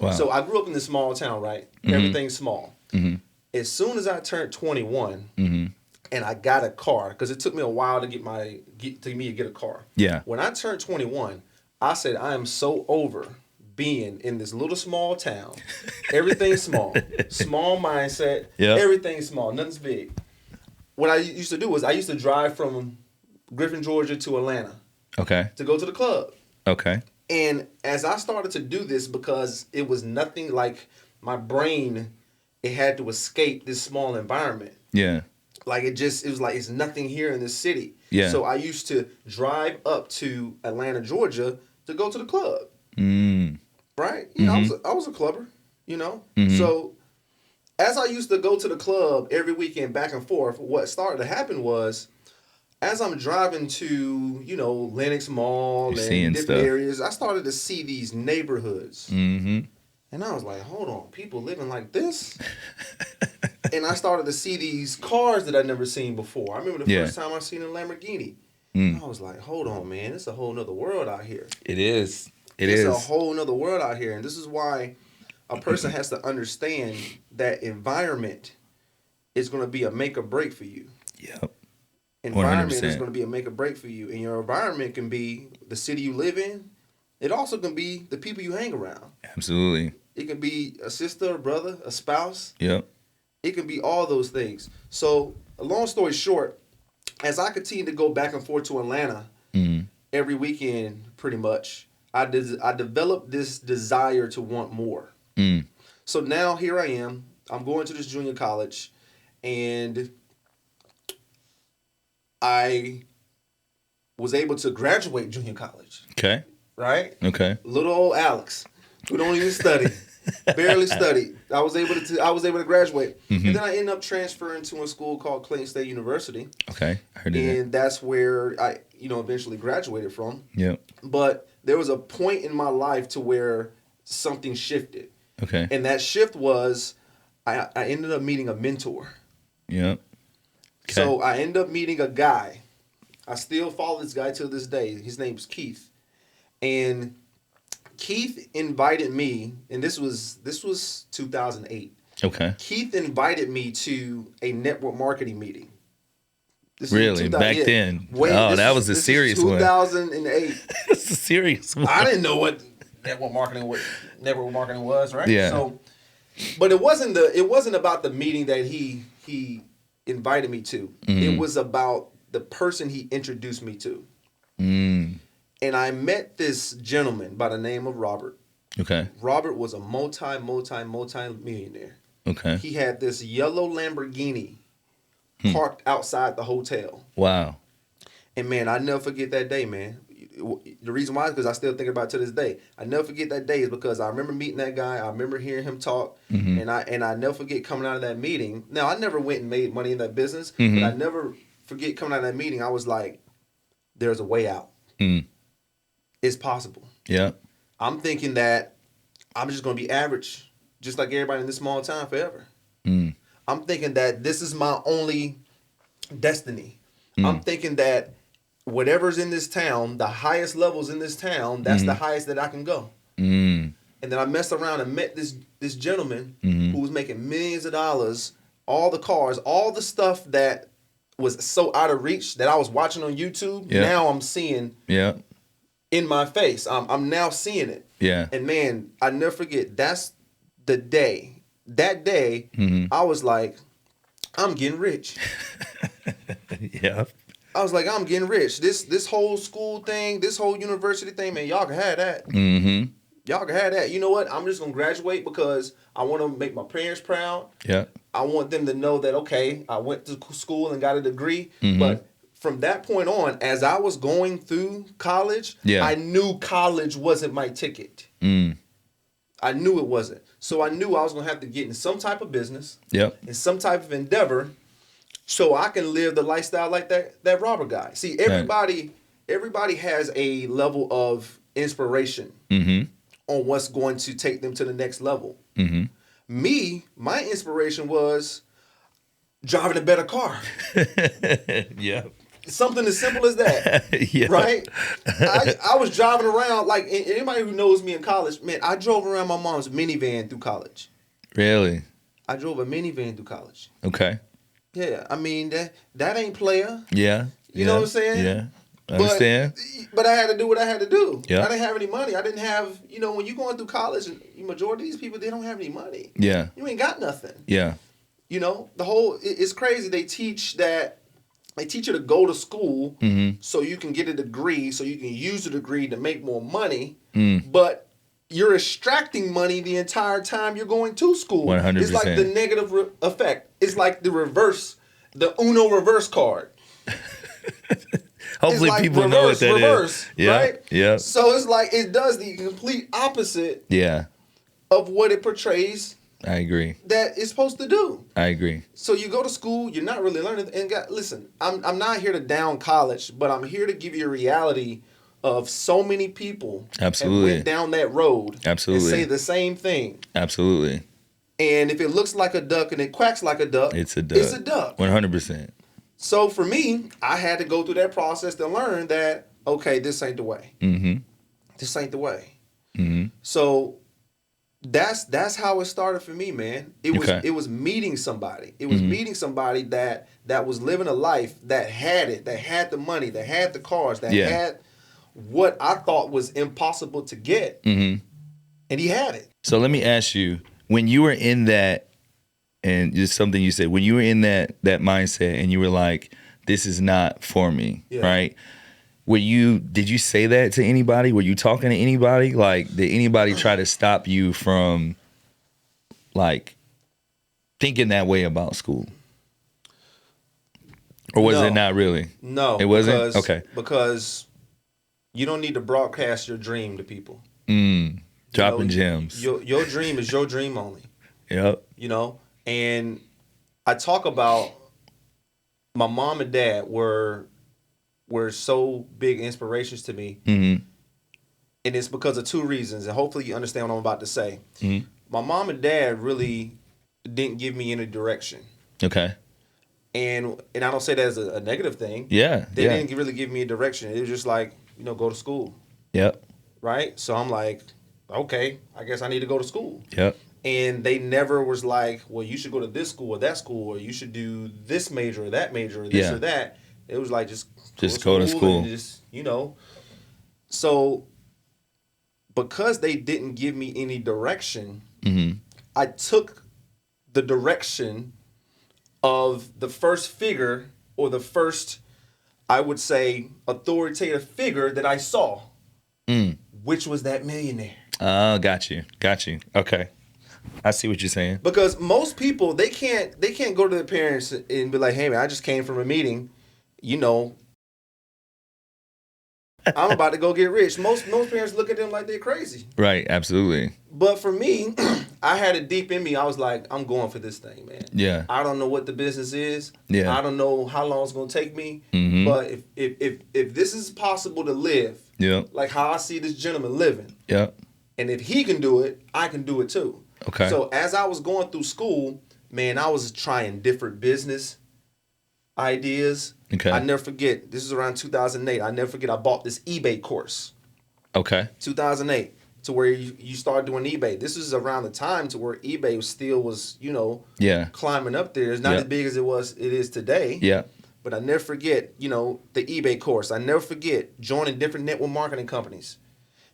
Wow. So I grew up in this small town, right? Everything's small. As soon as I turned 21 and I got a car, because it took me a while to get a car. Yeah. When I turned 21, I said, I am so over being in this little small town. Everything's small. Small mindset. Yep. Everything's small. Nothing's big. What I used to do was I used to drive from Griffin, Georgia to Atlanta Okay. to go to the club. Okay. And as I started to do this, because it was nothing like my brain, it had to escape this small environment. Yeah. Like it was like, it's nothing here in this city. Yeah. So I used to drive up to Atlanta, Georgia to go to the club. Right? You know, I was a clubber, you know? So as I used to go to the club every weekend back and forth, what started to happen was, as I'm driving to, you know, Lenox Mall and different areas, I started to see these neighborhoods. And I was like, hold on, people living like this? And I started to see these cars that I'd never seen before. I remember the first time I seen a Lamborghini. I was like, hold on, man, it's a whole nother world out here. It is. It's a whole nother world out here. And this is why a person has to understand that environment is going to be a make or break for you. Yep. Environment 100%. is going to be a make or break for you. And your environment can be the city you live in. It also can be the people you hang around. Absolutely. It can be a sister, a brother, a spouse. Yep. It can be all those things. So, a long story short, as I continue to go back and forth to Atlanta every weekend, pretty much, I developed this desire to want more. So now here I am. I'm going to this junior college, and I was able to graduate junior college. Okay. Right? Okay. Little old Alex, who don't even study, barely studied. I was able to graduate, and then I ended up transferring to a school called Clayton State University. Okay, I heard of And that's where I, eventually graduated from. Yep. But there was a point in my life to where something shifted. Okay. And that shift was I ended up meeting a mentor. Yep. Okay. So I ended up meeting a guy. I still follow this guy till this day. His name's Keith. And Keith invited me, and this was 2008. Okay. Keith invited me to a network marketing meeting. This Really? Back then? That was a serious one. 2008. That's a serious one. I didn't know what network marketing was, right? Yeah. So, but it wasn't about the meeting that he invited me to. It was about the person he introduced me to. And I met this gentleman by the name of Robert. Okay. Robert was a multi-millionaire. Okay. He had this yellow Lamborghini parked outside the hotel. Wow. And man, I never forget that day, man. The reason why is because I still think about it to this day. I never forget that day is because I remember meeting that guy. I remember hearing him talk, and I never forget coming out of that meeting. Now I never went and made money in that business, but I never forget coming out of that meeting. I was like, "There's a way out. It's possible." Yeah. I'm thinking that I'm just gonna be average, just like everybody in this small town forever. I'm thinking that this is my only destiny. I'm thinking that whatever's in this town, the highest levels in this town, that's the highest that I can go. And then I messed around and met this gentleman who was making millions of dollars, all the cars, all the stuff that was so out of reach that I was watching on YouTube. Yeah. Now I'm seeing in my face. I'm now seeing it. Yeah. And man, I never forget, that's the day. That day, I was like, I'm getting rich. Yeah. I was like, I'm getting rich. This whole school thing, this whole university thing, man, y'all can have that. Y'all can have that. You know what? I'm just going to graduate because I want to make my parents proud. Yeah. I want them to know that, okay, I went to school and got a degree. But from that point on, as I was going through college, I knew college wasn't my ticket. I knew it wasn't. So I knew I was going to have to get in some type of business, in some type of endeavor, so I can live the lifestyle like that Robert guy. See, everybody has a level of inspiration on what's going to take them to the next level. Me, my inspiration was driving a better car. Yeah. Something as simple as that, Yeah. right? I was driving around, like, anybody who knows me in college, man, I drove around my mom's minivan through college. Really? I drove a minivan through college. Okay. Yeah, I mean, that ain't player. Yeah. You know what I'm saying? Yeah. I understand. But I had to do what I had to do. Yeah. I didn't have any money. I didn't have, when you're going through college, and the majority of these people, they don't have any money. Yeah. You ain't got nothing. Yeah. It's crazy. They teach you to go to school so you can get a degree, so you can use the degree to make more money. But you're extracting money the entire time you're going to school. 100%. It's like the negative effect. It's like the Uno reverse card. Hopefully like people know what that is. Yeah. Right? Yeah. So it's like it does the complete opposite of what it portrays. I agree. That it's supposed to do. I agree. So you go to school, you're not really learning. And listen, I'm not here to down college, but I'm here to give you a reality of so many people Absolutely that went down that road Absolutely. and say the same thing. Absolutely. And if it looks like a duck and it quacks like a duck, it's a duck. It's a duck. 100%. So for me, I had to go through that process to learn that, okay, this ain't the way. This ain't the way. So that's how it started for me, man. It was meeting somebody. It was meeting somebody that was living a life that had it, that had the money, that had the cars, that had what I thought was impossible to get. And he had it. So let me ask you, when you were in that, and just something you said, when you were in that mindset and you were like, this is not for me, right? Did you say that to anybody? Were you talking to anybody? Like, did anybody try to stop you from, like, thinking that way about school? Or was it not really? No. It wasn't? Okay. Because you don't need to broadcast your dream to people. Dropping gems. Your dream is your dream only. Yep. And I talk about my mom and dad were so big inspirations to me. And it's because of two reasons. And hopefully you understand what I'm about to say. My mom and dad really didn't give me any direction. Okay. And I don't say that as a negative thing. Yeah. They didn't really give me a direction. It was just like, go to school. Yep. Right? So I'm like, okay, I guess I need to go to school. Yep. And they never was like, well, you should go to this school or that school, or you should do this major or that major or this or that. It was like, just go to school. And just, So because they didn't give me any direction, I took the direction of the first figure, or the first, I would say, authoritative figure that I saw, which was that millionaire. Oh, got you. Okay. I see what you're saying. Because most people, they can't go to their parents and be like, hey, man, I just came from a meeting, I'm about to go get rich. Most parents look at them like they're crazy. Right, absolutely. But for me, I had it deep in me. I was like, I'm going for this thing, man. Yeah. I don't know what the business is. Yeah. I don't know how long it's going to take me. But if this is possible to live, like how I see this gentleman living, and if he can do it, I can do it too. Okay. So as I was going through school, man, I was trying different business ideas. Okay. I never forget. This is around 2008. I never forget. I bought this eBay course. Okay. 2008, to where you start doing eBay. This is around the time to where eBay was climbing up there. It's not as big as it is today. Yeah. But I never forget, the eBay course. I never forget joining different network marketing companies.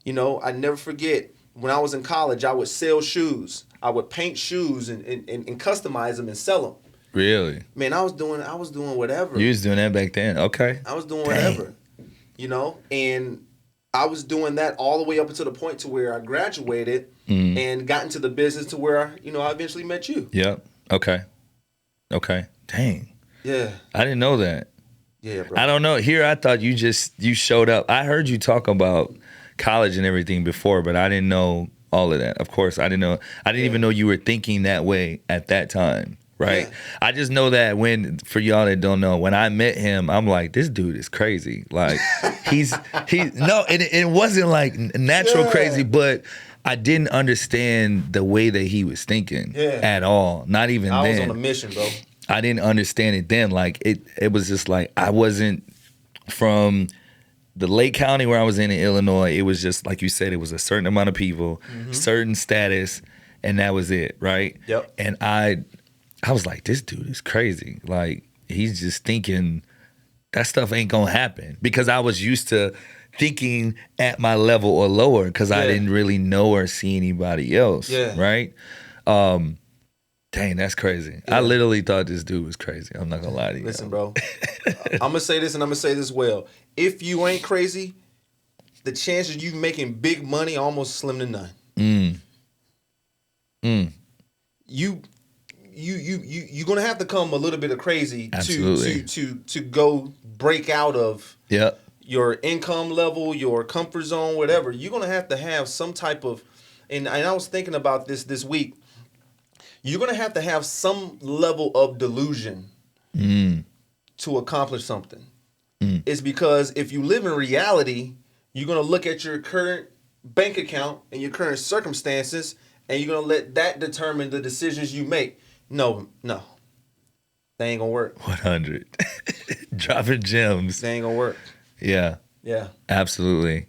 I never forget when I was in college, I would sell shoes. I would paint shoes and customize them and sell them. Really? Man, I was doing whatever. You was doing that back then. Okay. I was doing whatever. And I was doing that all the way up until the point to where I graduated and got into the business to where, I eventually met you. Yep. Okay. Dang. Yeah. I didn't know that. Yeah, bro. I don't know. Here, I thought you showed up. I heard you talk about college and everything before, but I didn't know all of that. Of course, I didn't know. I didn't even know you were thinking that way at that time. Right. Yeah. I just know that for y'all that don't know, when I met him, I'm like, this dude is crazy. Like it wasn't like natural crazy, but I didn't understand the way that he was thinking at all. Not even then. I was on a mission, bro. I didn't understand it then. Like it was just like I wasn't from the Lake County where I was in Illinois, it was just like you said, it was a certain amount of people, certain status, and that was it, right? Yep. And I was like, this dude is crazy. Like, he's just thinking that stuff ain't gonna happen, because I was used to thinking at my level or lower because I didn't really know or see anybody else, right? Dang, that's crazy. I literally thought this dude was crazy. I'm not gonna lie to you. Listen, bro. I'm gonna say this, and I'm gonna say this well. If you ain't crazy, the chances you making big money almost slim to none. You're gonna have to come a little bit of crazy to go break out of your income level, your comfort zone, whatever. You're gonna have some type of, and I was thinking about this week. You're gonna have some level of delusion to accomplish something. It's because if you live in reality, you're gonna look at your current bank account and your current circumstances, and you're gonna let that determine the decisions you make. No, they ain't gonna work. 100. Dropping gems. They ain't gonna work. Yeah. Yeah. Absolutely.